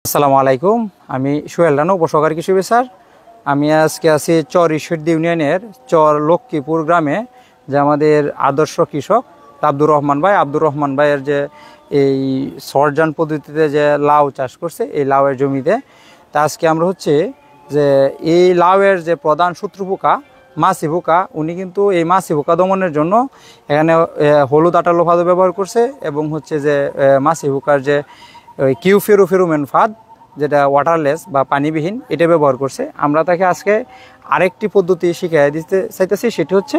আসসালামু আলাইকুম। আমি সোহেল রানা, উপসহকারী কৃষি অফিসার। আমি আজকে আছি চর ঈশ্বরদী ইউনিয়নের চর লক্ষ্মীপুর গ্রামে, যে আমাদের আদর্শ কৃষক আব্দুর রহমান ভাই। আব্দুর রহমান ভাইয়ের যে এই সরজান পদ্ধতিতে যে লাউ চাষ করছে, এই লাউয়ের জমিতে। তা আজকে আমরা হচ্ছে যে এই লাউয়ের যে প্রধান শত্রু পোকা মাছি পোকা, উনি কিন্তু এই মাছি পোকা দমনের জন্য এখানে হলুদ আটালো ফাঁদ ব্যবহার করছে, এবং হচ্ছে যে মাছি পোকার যে ওই ফেরোমেন ফাঁদ, যেটা ওয়াটারলেস বা পানিবিহীন, এটা ব্যবহার করছে। আমরা তাকে আজকে আরেকটি পদ্ধতি শিখিয়ে দিতে চাইতেছি, সেটি হচ্ছে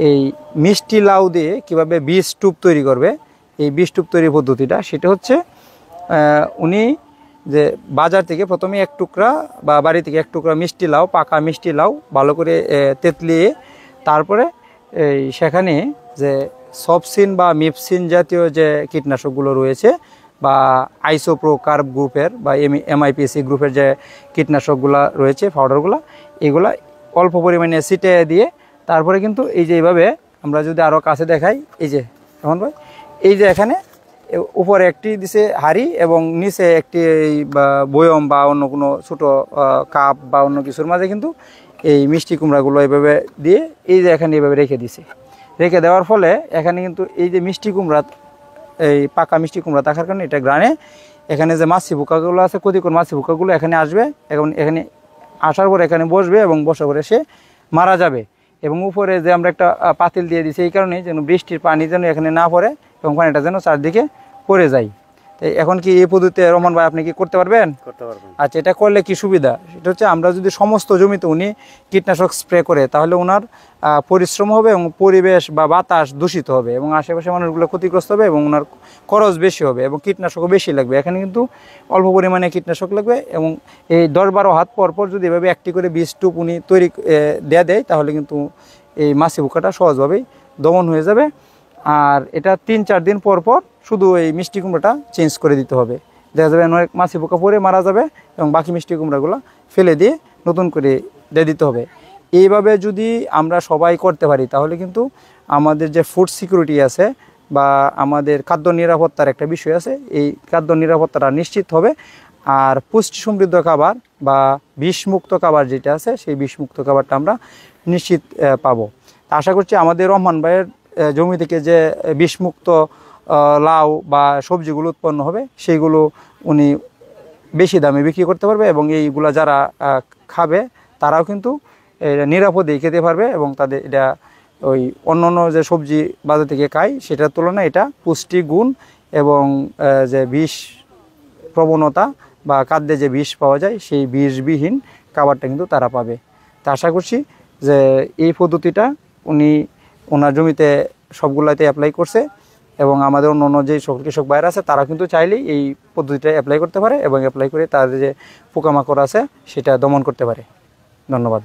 এই মিষ্টি লাউ দিয়ে কীভাবে বীজ টুপ তৈরি করবে। এই বীজ টুপ তৈরি পদ্ধতিটা সেটা হচ্ছে উনি যে বাজার থেকে প্রথমে এক টুকরা বা বাড়ি থেকে এক টুকরা মিষ্টি লাউ, পাকা মিষ্টি লাউ ভালো করে তেতলিয়ে, তারপরে এই সেখানে যে সবসিন বা মিপসিন জাতীয় যে কীটনাশকগুলো রয়েছে, বা আইসোপ্রো কার্ব গ্রুপের বা এমআইপিসি গ্রুপের যে কীটনাশকগুলো রয়েছে, পাউডারগুলো, এগুলা অল্প পরিমাণে ছিটে দিয়ে তারপরে কিন্তু এই যে এইভাবে আমরা যদি আরও কাছে দেখাই, এই যে এখন ভাই, এই যে এখানে উপরে একটি দিছে হাঁড়ি এবং নিচে একটি বয়ম বা অন্য কোনো ছোটো কাপ বা অন্য কিছুর মাঝে কিন্তু এই মিষ্টি কুমড়াগুলো এইভাবে দিয়ে এই যে এখানে এইভাবে রেখে দিছে। রেখে দেওয়ার ফলে এখানে কিন্তু এই যে মিষ্টি কুমড়া, এই পাকা মিষ্টি কুমড়া থাকার কারণে এটা গ্রানে এখানে যে মাছি পোকাগুলো আছে, ক্ষতিকর মাছি পোকাগুলো এখানে আসবে, এবং এখানে আসার পর এখানে বসবে এবং বসার পরে সে মারা যাবে। এবং উপরে যে আমরা একটা পাতিল দিয়ে দিছি, এই কারণে যেন বৃষ্টির পানি যেন এখানে না পড়ে এবং পানিটা যেন চারদিকে পড়ে যায়। তাই এখন কি এই পদ্ধতিতে রহমান ভাই আপনি কি করতে পারবেন? করতে পারবেন। আচ্ছা, এটা করলে কি সুবিধা? সেটা হচ্ছে আমরা যদি সমস্ত জমিতে উনি কীটনাশক স্প্রে করে, তাহলে ওনার পরিশ্রম হবে এবং পরিবেশ বা বাতাস দূষিত হবে এবং আশেপাশে মানুষগুলো ক্ষতিগ্রস্ত হবে এবং ওনার খরচ বেশি হবে এবং কীটনাশকও বেশি লাগবে। এখানে কিন্তু অল্প পরিমাণে কীটনাশক লাগবে, এবং এই 10-12 হাত পর পর যদি এভাবে একটি করে বীজ টুপ উনি তৈরি দেয়, তাহলে কিন্তু এই মাছি পোকাটা সহজভাবেই দমন হয়ে যাবে। আর এটা 3-4 দিন পর পর শুধু এই মিষ্টি কুমড়োটা চেঞ্জ করে দিতে হবে। দেখা যাবে অনেক মাছি পোকা পরে মারা যাবে এবং বাকি মিষ্টি কুমড়াগুলো ফেলে দিয়ে নতুন করে দিয়ে দিতে হবে। এইভাবে যদি আমরা সবাই করতে পারি, তাহলে কিন্তু আমাদের যে ফুড সিকিউরিটি আছে বা আমাদের খাদ্য নিরাপত্তার একটা বিষয় আছে, এই খাদ্য নিরাপত্তাটা নিশ্চিত হবে। আর পুষ্টি সমৃদ্ধ খাবার বা বিষমুক্ত খাবার যেটা আছে, সেই বিষমুক্ত খাবারটা আমরা নিশ্চিত পাবো। তা আশা করছি আমাদের রহমান ভাইয়ের জমি থেকে যে বিষমুক্ত লাউ বা সবজিগুলো উৎপন্ন হবে, সেইগুলো উনি বেশি দামে বিক্রি করতে পারবে, এবং এইগুলা যারা খাবে তারাও কিন্তু নিরাপদেই খেতে পারবে, এবং তাদের এটা ওই অন্য যে সবজি বাজার থেকে খায় সেটার তুলনায় এটা পুষ্টি গুণ এবং যে বিষ প্রবণতা বা খাদ্যে যে বিষ পাওয়া যায়, সেই বিষবিহীন খাবারটা কিন্তু তারা পাবে। তা আশা করছি যে এই পদ্ধতিটা উনি ওনার জমিতে সবগুলাতে অ্যাপ্লাই করছে, এবং আমাদের অন্য যে সকল কৃষক ভাইরা আছে তারা কিন্তু চাইলেই এই পদ্ধতিটা অ্যাপ্লাই করতে পারে, এবং অ্যাপ্লাই করে তাদের যে পোকামাকড় আছে সেটা দমন করতে পারে। ধন্যবাদ।